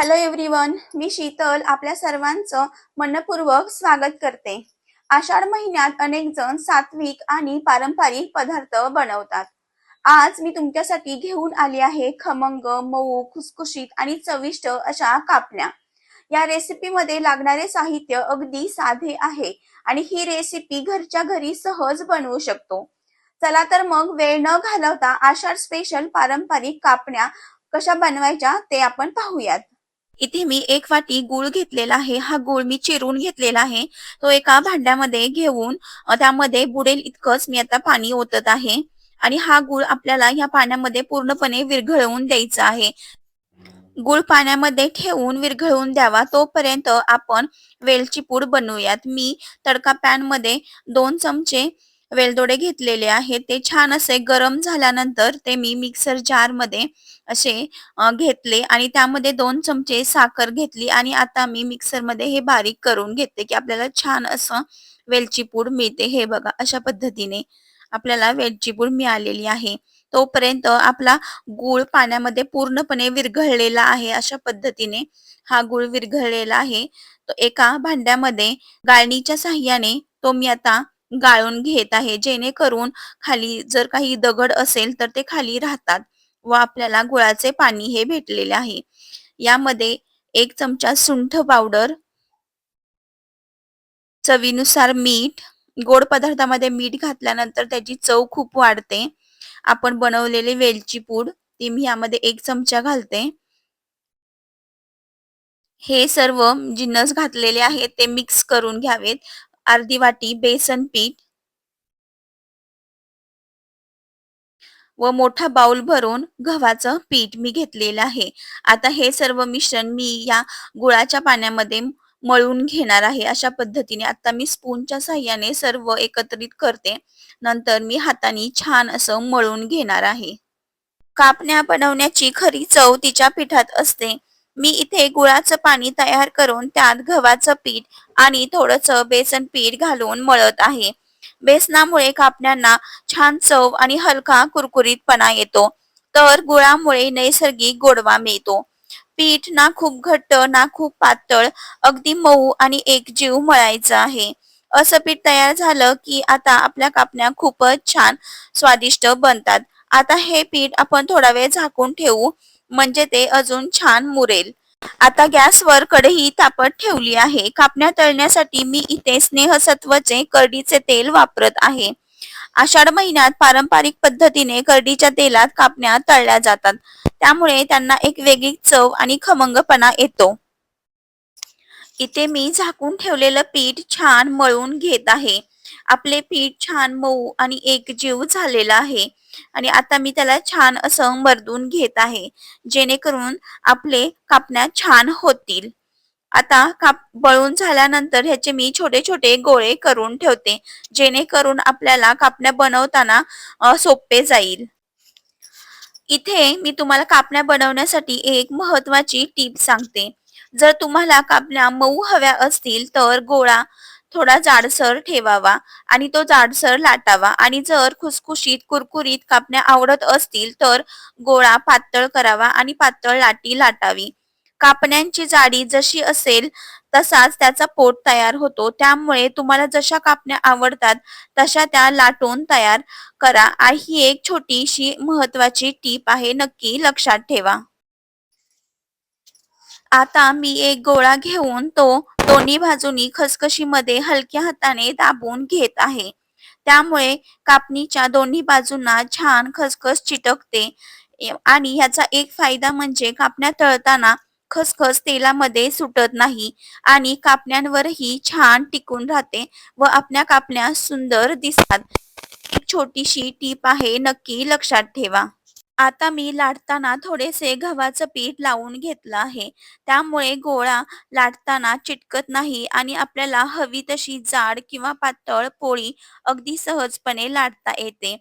Hello everyone, मी शीतल आपल्या सर्वांचं मनपूर्वक स्वागत करते. आषाढ महिन्यात अनेक जण सात्विक आणि पारंपरिक पदार्थ बनवतात. आज मी तुमच्यासाठी घेऊन आली आहे खमंग, मऊ, खुसखुशीत आणि चविष्ट अशा कापण्या. या रेसिपीमध्ये लागणारे साहित्य अगदी साधे आहे आणि ही रेसिपी घरच्या घरी सहज बनवू शकतो. चला तर मग वेळ न घालवता आषाढ स्पेशल पारंपरिक कापण्या कशा बनवायच्या ते आपण पाहूयात. इथे मी एक वाटी गूळ घेतलेला आहे. हा गूळ मी चिरून घेतलेला आहे. तो एका भांड्यामध्ये घेऊन त्यामध्ये बुडेल इतकंच मी आता पाणी ओतत आहे आणि हा गूळ आपल्याला ह्या पाण्यामध्ये पूर्णपणे विरघळवून द्यायचा आहे. गूळ पाण्यामध्ये ठेवून विरघळवून द्यावा तोपर्यंत आपण वेलची पूड बनवूयात. मी तडका पॅन मध्ये 2 चमचे वेलदोडे घेतलेले आहेत. ते छान असे गरम झाल्यानंतर ते मी मिक्सर जार मध्ये असे घेतले आणि त्यामध्ये 2 चमचे साखर घेतली आणि आता मी मिक्सर मध्ये हे बारीक करून घेते की आपल्याला छान असं वेलची पूड मिळते. हे बघा, अशा पद्धतीने आपल्याला वेलची पूड मिळालेली आहे. तोपर्यंत आपला गूळ पाण्यामध्ये पूर्णपणे विरघळलेला आहे. अशा पद्धतीने हा गूळ विरघळलेला आहे. तो एका भांड्यामध्ये गाळणीच्या साहाय्याने तो मी आता गाळून घेत आहे, जेणेकरून खाली जर काही दगड असेल तर ते खाली राहतात व आपल्याला गुळाचे पाणी हे भेटलेले आहे. यामध्ये 1 चमचा सुंठ पावडर, चवीनुसार मीठ. गोड पदार्थामध्ये मीठ घातल्यानंतर त्याची चव खूप वाढते. आपण बनवलेली वेलची पूड ती मी यामध्ये 1 चमचा घालते. हे सर्व जिन्नस घातलेले आहेत ते मिक्स करून घ्यावेत. अर्धी वाटी बेसन पीठ व मोठा बाउल भरून गव्हाचं पीठ मी घेतलेलं आहे. आता हे सर्व मिश्रण मी या गुळाच्या पाण्यामध्ये मळून घेणार आहे. अशा पद्धतीने आता मी स्पूनच्या साहाय्याने सर्व एकत्रित करते. नंतर मी हाताने छान असं मळून घेणार आहे. कापण्या बनवण्याची खरी चव तिच्या पिठात असते. मी इथे गुळाचं पाणी तयार करून त्यात गव्हाचं पीठ आणि थोडंसं बेसन पीठ घालून मळत आहे. बेसनामुळे कापण्यांना छान चव आणि हलका कुरकुरीतपणा येतो, तर गुळामुळे नैसर्गिक गोडवा मिळतो. पीठ ना खूप घट्ट ना खूप पातळ, अगदी मऊ आणि एकजीव मळायचं आहे. असं पीठ तयार झालं की आता आपल्या कापण्या खूपच छान स्वादिष्ट बनतात. आता हे पीठ आपण थोडा वेळ झाकून ठेवू, म्हणजे ते अजून छान मुरेल. आता गॅसवर कढई तापत ठेवली आहे. कापण्या तळण्यासाठी मी इथे स्नेहसत्वचे करडीचे तेल वापरत आहे. आषाढ महिन्यात पारंपरिक पद्धतीने करडीच्या तेलात कापण्या तळल्या जातात. त्यामुळे त्यांना एक वेगळी चव आणि खमंगपणा येतो. इथे मी झाकून ठेवलेलं पीठ छान मळून घेत आहे. आपले पीठ छान मऊ आणि एकजीव झालेलं आहे आणि आता मी त्याला छान असं मर्दून घेत आहे, जेणेकरून आपले कापण्या छान होतील. आता बळून झाल्यानंतर ह्याचे मी छोटे छोटे गोळे करून ठेवते, जेणेकरून आपल्याला कापण्या बनवताना सोपे जाईल. इथे मी तुम्हाला कापण्या बनवण्यासाठी एक महत्वाची टीप सांगते. जर तुम्हाला कापण्या मऊ हव्या असतील तर गोळा थोडा जाडसर ठेवावा आणि तो जाडसर लाटावा आणि जर खुसखुशीत कुरकुरीत कापण्या आवडत असतील तर गोळा पातळ करावा आणि पातळ लाटी लाटावी. कापण्यांची जाडी जशी असेल तसाच त्याचा पोट तयार होतो. त्यामुळे तुम्हाला जशा कापण्या आवडतात तशा त्या लाटून तयार करा. ही एक छोटीशी महत्वाची टीप आहे, नक्की लक्षात ठेवा. आता मी एक गोळा घेऊन तो दोन्ही बाजूनी खसखशीमध्ये हलक्या हाताने दाबून घेत आहे. त्यामुळे कापणीच्या दोन्ही बाजूंना छान खसखस चिटकते आणि याचा एक फायदा म्हणजे कापण्या तळताना खसखस तेलामध्ये सुटत नाही आणि कापण्यांवरही छान टिकून राहते व आपल्या कापण्या सुंदर दिसतात. एक छोटीशी टीप आहे, नक्की लक्षात ठेवा. आता मी लाटताना थोडेसे गव्हाचं पीठ लावून घेतलं आहे. त्यामुळे गोळा लाटताना चिटकत नाही आणि आपल्याला हवी तशी जाड किंवा पातळ पोळी अगदी सहजपणे लाटता येते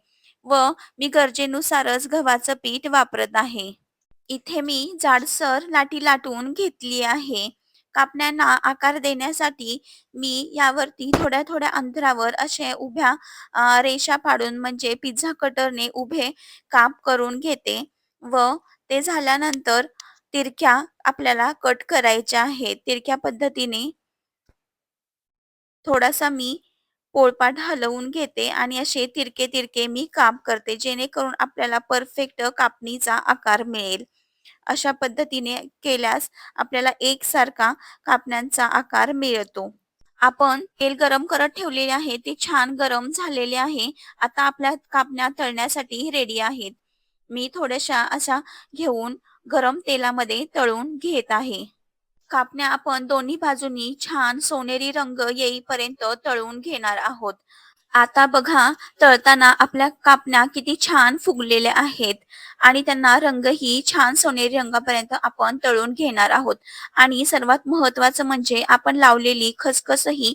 व मी गरजेनुसारच गव्हाचं पीठ वापरत आहे. इथे मी जाडसर लाटी लाटून घेतली आहे. कापण्यांना आकार देण्यासाठी मी यावरती थोड्या थोड्या अंतरावर असे उभ्या रेषा पाडून, म्हणजे पिझ्झा कटरने उभे काप करून घेते व ते झाल्यानंतर तिरक्या आपल्याला कट करायच्या आहेत. तिरक्या पद्धतीने थोडासा मी पोळपाट हलवून घेते आणि असे तिरके-तिरके मी काप करते, जेणेकरून आपल्याला परफेक्ट कापणीचा आकार मिळेल. अशा पद्धतीने केल्यास आपल्याला एकसारखा कापण्यांचा आकार मिळतो. आपण तेल गरम करत ठेवलेले आहे, ते छान गरम झालेले आहे. आता आपल्या कापण्या तळण्यासाठी रेडी आहेत. मी थोड्याशा अशा घेऊन गरम तेलामध्ये तळून घेत आहे. कापण्या आपण दोन्ही बाजूंनी छान सोनेरी रंग येईपर्यंत तळून घेणार आहोत. आता बघा, तळताना आपल्या कापण्या किती छान फुगलेल्या आहेत आणि त्यांना रंगही छान सोनेरी रंगापर्यंत आपण तळून घेणार आहोत. आणि सर्वात महत्त्वाचं म्हणजे आपण लावलेली खसखसही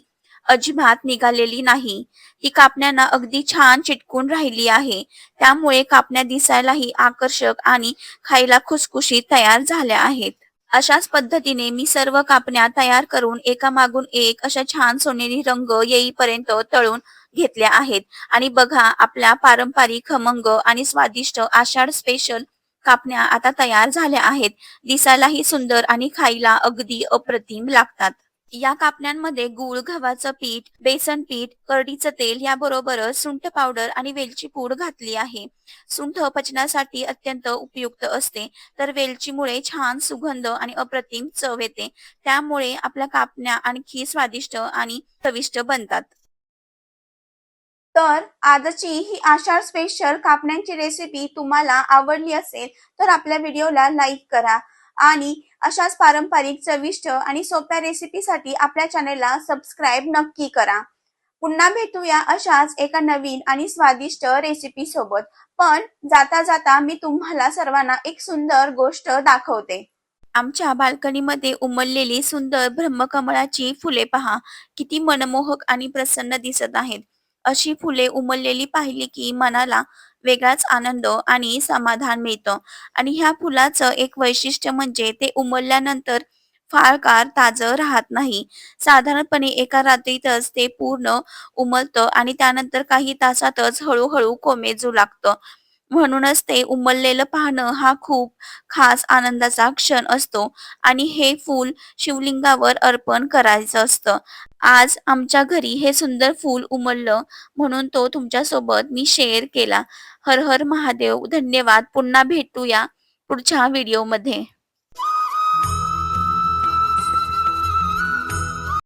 अजिबात निघालेली नाही. ती कापण्यांना अगदी छान चिटकून राहिली आहे. त्यामुळे कापण्या दिसायलाही आकर्षक आणि खायला खुसखुशीत तयार झाल्या आहेत. अशाच पद्धतीने मी सर्व कापण्या तयार करून एकामागून एक अशा छान सोनेरी रंग येईपर्यंत तळून घेतल्या आहेत. आणि बघा, आपल्या पारंपरिक खमंग आणि स्वादिष्ट आषाढ स्पेशल कापण्या आता तयार झाल्या आहेत. दिसायलाही सुंदर आणि खायला अगदी अप्रतिम लागतात. या कापण्यांमध्ये गूळ, गव्हाचं पीठ, बेसन पीठ, करडीचं तेल याबरोबरच सुंठ पावडर आणि वेलची पूड घातली आहे. सुंठ पचनासाठी अत्यंत उपयुक्त असते, तर वेलचीमुळे छान सुगंध आणि अप्रतिम चव येते. त्यामुळे आपल्या कापण्या आणखी स्वादिष्ट आणि चविष्ट बनतात. तर आजची ही आषाढ स्पेशल कापण्यांची रेसिपी तुम्हाला आवडली असेल तर आपल्या व्हिडिओला लाईक करा आणि अशाच पारंपरिक चविष्ट आणि सोप्या रेसिपीसाठी आपल्या चॅनेलला सबस्क्राईब नक्की करा. पुन्हा भेटूया अशाच एका नवीन आणि स्वादिष्ट रेसिपी सोबत. पण जाता जाता मी तुम्हाला सर्वांना एक सुंदर गोष्ट दाखवते. आमच्या बाल्कनीमध्ये उमललेली सुंदर ब्रह्मकमळाची फुले पहा, किती मनमोहक आणि प्रसन्न दिसत आहेत. अशी फुले उमललेली पाहिली की मनाला वेगळाच आनंद आणि समाधान मिळतं. आणि ह्या फुलाचं एक वैशिष्ट्य म्हणजे ते उमलल्यानंतर फार काळ ताजं राहत नाही. साधारणपणे एका रात्रीतच ते पूर्ण उमलतं आणि त्यानंतर काही तासातच हळूहळू कोमेजू लागतं. म्हणूनच ते उमललेलं पाहणं हा खूप खास आनंदाचा क्षण असतो. आणि हे फूल शिवलिंगावर अर्पण करायचं असतं. आज आमच्या घरी हे सुंदर फूल उमललं, म्हणून तो तुमच्यासोबत मी शेअर केला. हर हर महादेव. धन्यवाद. पुन्हा भेटूया पुढच्या व्हिडिओमध्ये.